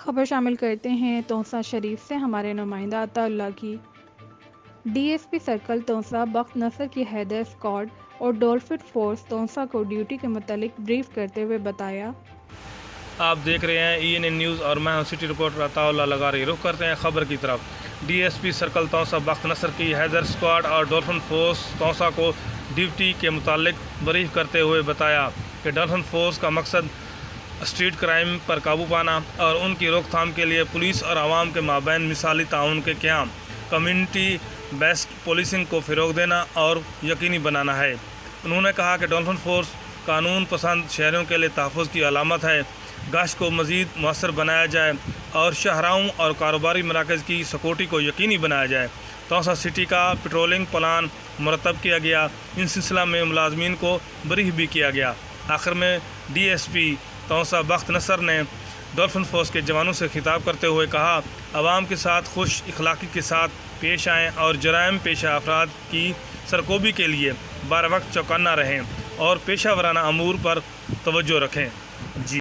خبر شامل کرتے ہیں توسہ شریف سے ہمارے نمائندہ عطا اللہ کی۔ D S P circle Tosa بخت نصر کی حیدر اسکواڈ اور ڈولفن فورس توسہ کو ڈیوٹی کے متعلق بریف کرتے ہوئے بتایا۔ آپ دیکھ رہے ہیں ENN نیوز اور میں ہوں سٹی رپورٹر عطا اللہ لغاری۔ رخ کرتے ہیں خبر کی طرف۔ D S P circle Tosa بخت نصر کی حیدر اسکواڈ اور ڈولفن فورس توسہ کو ڈیوٹی کے متعلق بریف کرتے ہوئے بتایا کہ ڈولفن فورس کا مقصد اسٹریٹ کرائم پر قابو پانا اور ان کی روک تھام کے لیے پولیس اور عوام کے مابین مثالی تعاون کے قیام، کمیونٹی بیسڈ پولیسنگ کو فروغ دینا اور یقینی بنانا ہے۔ انہوں نے کہا کہ ڈولفن فورس قانون پسند شہریوں کے لیے تحفظ کی علامت ہے۔ گشت کو مزید مؤثر بنایا جائے اور شاہراہوں اور کاروباری مراکز کی سیکورٹی کو یقینی بنایا جائے۔ توسہ سٹی کا پیٹرولنگ پلان مرتب کیا گیا۔ ان سلسلہ میں ملازمین کو بریف بھی کیا گیا۔ آخر میں ڈی ایس پی توسہ بخت نصر نے ڈولفن فورس کے جوانوں سے خطاب کرتے ہوئے کہا، عوام کے ساتھ خوش اخلاقی کے ساتھ پیش آئیں اور جرائم پیشہ افراد کی سرکوبی کے لیے بر وقت چوکنا رہیں اور پیشہ ورانہ امور پر توجہ رکھیں۔